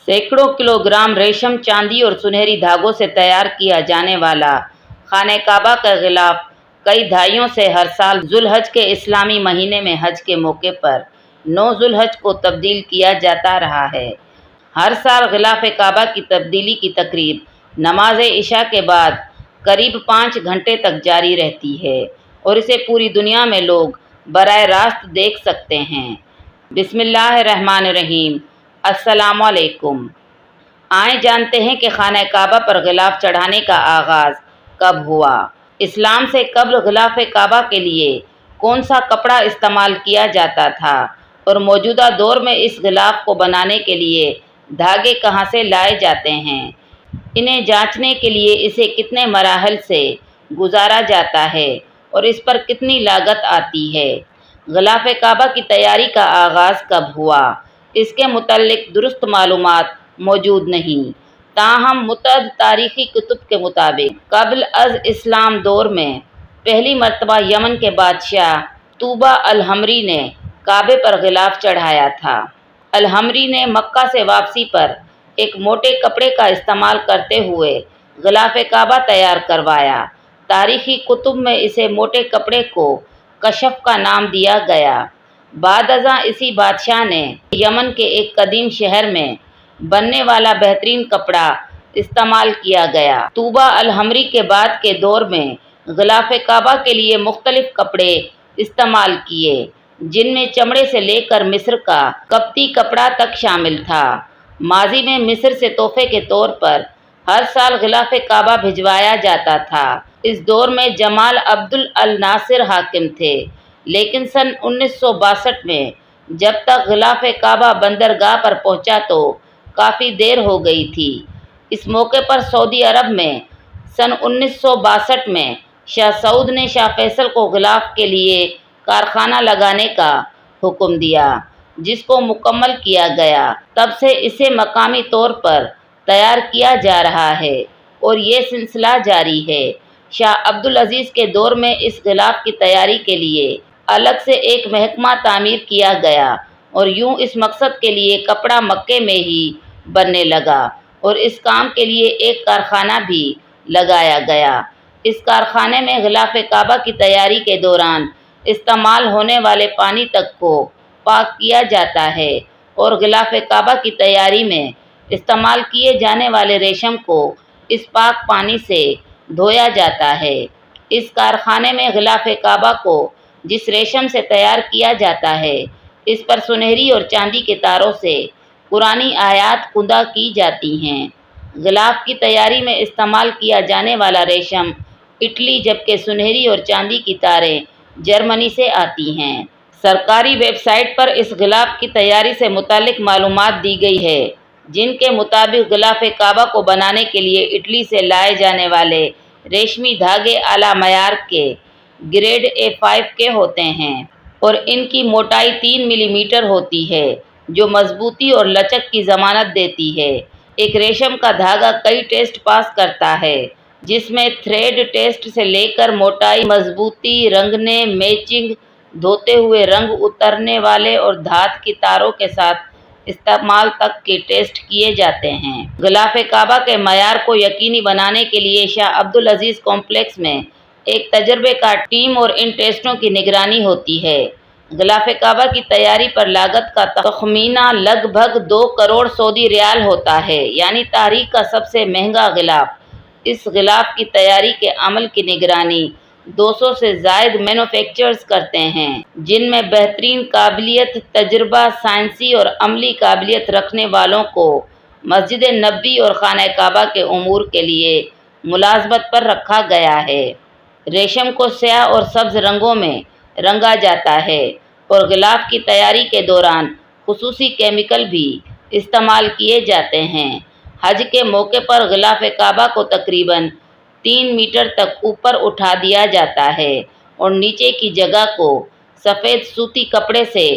सैकड़ों किलोग्राम रेशम, चांदी और सुनहरी धागों से तैयार किया जाने वाला खाने काबा का गिलाफ कई दहाइयों से हर साल जुल्हज के इस्लामी महीने में हज के मौके पर 9 जुल्हज को तब्दील किया जाता रहा है। हर साल गिलाफ काबा की तब्दीली की तकरीब नमाज इशा के बाद करीब 5 घंटे तक जारी रहती है और इसे पूरी दुनिया में लोग बराह रास्त देख सकते हैं। बिस्मिल्लाहिर्रहमानिर्रहीम। अस्सलाम वालेकुम। आए जानते हैं कि खाना काबा पर गिलाफ चढ़ाने का आगाज़ कब हुआ। इस्लाम से कब्ल गिलाफ काबा के लिए कौन सा कपड़ा इस्तेमाल किया जाता था और मौजूदा दौर में इस गिलाफ को बनाने के लिए धागे कहाँ से लाए जाते हैं। इन्हें जांचने के लिए इसे कितने मराहल से गुजारा जाता है और इस पर कितनी लागत आती है। गिलाफ काबा की तैयारी का आगाज़ कब हुआ, इसके मुतल्लिक दुरुस्त मालूमात मौजूद नहीं। ताहम मुतअद्दिद तारीख़ी कुतुब के मुताबिक कब्ल अज़ इस्लाम दौर में पहली मरतबा यमन के बादशाह तूबा अल-हमरी ने काबे पर गिलाफ चढ़ाया था। अल-हमरी ने मक्का से वापसी पर एक मोटे कपड़े का इस्तेमाल करते हुए गिलाफ काबा तैयार करवाया। तारीख़ी कुतुब में इसे मोटे कपड़े को कशफ का नाम दिया गया। बादअज़ां इसी बादशाह ने यमन के एक कदीम शहर में बनने वाला बेहतरीन कपड़ा इस्तेमाल किया गया। तूबा अल-हमरी के बाद के दौर में गिलाफ काबा के लिए मुख्तलिफ कपड़े इस्तेमाल किए, जिनमें चमड़े से लेकर मिस्र का कप्ती कपड़ा तक शामिल था। माजी में मिस्र से तोहफे के तौर पर हर साल गिलाफ काबा भिजवाया जाता था। इस दौर में जमाल अब्दुल अल नासिर हाकिम थे, लेकिन सन 1962 में जब तक गिलाफ काबा बंदरगाह पर पहुंचा तो काफ़ी देर हो गई थी। इस मौके पर सऊदी अरब में सन 1962 में शाह सऊद ने शाह फैसल को गिलाफ के लिए कारखाना लगाने का हुक्म दिया, जिसको मुकम्मल किया गया। तब से इसे मकामी तौर पर तैयार किया जा रहा है और ये सिलसिला जारी है। शाह अब्दुल अजीज़ के दौर में इस गिलाफ की तैयारी के लिए अलग से एक महकमा तामीर किया गया और यूं इस मकसद के लिए कपड़ा मक्के में ही बनने लगा और इस काम के लिए एक कारखाना भी लगाया गया। इस कारखाने में गिलाफ काबा की तैयारी के दौरान इस्तेमाल होने वाले पानी तक को पाक किया जाता है और गिलाफ काबा की तैयारी में इस्तेमाल किए जाने वाले रेशम को इस पाक पानी से धोया जाता है। इस कारखाने में गिलाफ काबा को जिस रेशम से तैयार किया जाता है, इस पर सुनहरी और चांदी के तारों से कुरानी आयात कुंदा की जाती हैं। गिलाफ की तैयारी में इस्तेमाल किया जाने वाला रेशम इटली, जबकि सुनहरी और चांदी की तारें जर्मनी से आती हैं। सरकारी वेबसाइट पर इस गिलाफ की तैयारी से मुतालिक मालूमात दी गई है, जिनके मुताबिक गिलाफ काबा को बनाने के लिए इटली से लाए जाने वाले रेशमी धागे आला मयार के ग्रेड A5 के होते हैं और इनकी मोटाई 3 मिलीमीटर होती है, जो मजबूती और लचक की ज़मानत देती है। एक रेशम का धागा कई टेस्ट पास करता है, जिसमें थ्रेड टेस्ट से लेकर मोटाई, मजबूती, रंगने, मैचिंग, धोते हुए रंग उतरने वाले और धात की तारों के साथ इस्तेमाल तक के टेस्ट किए जाते हैं। गिलाफ काबा के मयार को यकीनी बनाने के लिए शाह अब्दुल अजीज़ कॉम्प्लेक्स में एक तजर्बेकार टीम और इन टेस्टों की निगरानी होती है। गिलाफ काबा की तैयारी पर लागत का तखमीना लगभग 2 करोड़ सऊदी रियाल होता है, यानी तारीख का सबसे महंगा गिलाफ। इस गिलाफ की तैयारी के अमल की निगरानी 200 से ज़ायद मैन्युफैक्चरर्स करते हैं, जिनमें बेहतरीन काबिलियत, तजर्बा, साइंसी और अमली काबिलियत रखने वालों को मस्जिद नबवी और खाना काबा के उमूर के लिए मुलाजमत पर रखा गया है। रेशम को स्याह और सब्ज़ रंगों में रंगा जाता है और गिलाफ की तैयारी के दौरान खुसूसी केमिकल भी इस्तेमाल किए जाते हैं। हज के मौके पर गिलाफ काबा को तकरीबन 3 मीटर तक ऊपर उठा दिया जाता है और नीचे की जगह को सफ़ेद सूती कपड़े से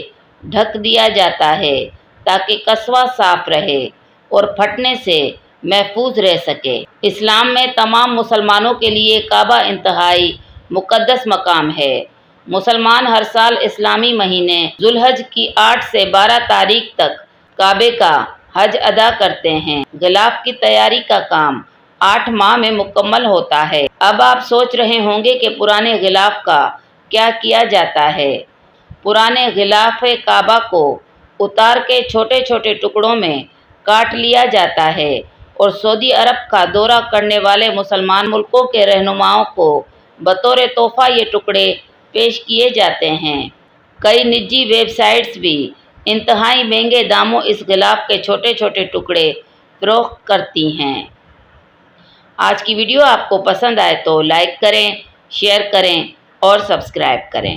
ढक दिया जाता है, ताकि कस्वा साफ रहे और फटने से महफूज रह सके। इस्लाम में तमाम मुसलमानों के लिए काबा इंतहाई मुक़द्दस मकाम है। मुसलमान हर साल इस्लामी महीने जुल्हज की 8 से 12 तारीख तक काबे का حج ادا کرتے ہیں۔ غلاف کی تیاری کا کام 8 ماہ میں مکمل ہوتا ہے۔ اب آپ سوچ رہے ہوں گے کہ پرانے غلاف کا کیا کیا جاتا ہے۔ پرانے غلاف کعبہ کو اتار کے چھوٹے چھوٹے ٹکڑوں میں کاٹ لیا جاتا ہے اور سعودی عرب کا دورہ کرنے والے مسلمان ملکوں کے رہنماؤں کو بطور تحفہ یہ ٹکڑے پیش کیے جاتے ہیں۔ کئی نجی ویب سائٹس بھی انتہائی مہنگے داموں اس غلاف کے چھوٹے چھوٹے ٹکڑے فروخت کرتی ہیں۔ آج کی ویڈیو آپ کو پسند آئے تو لائک کریں، شیئر کریں اور سبسکرائب کریں۔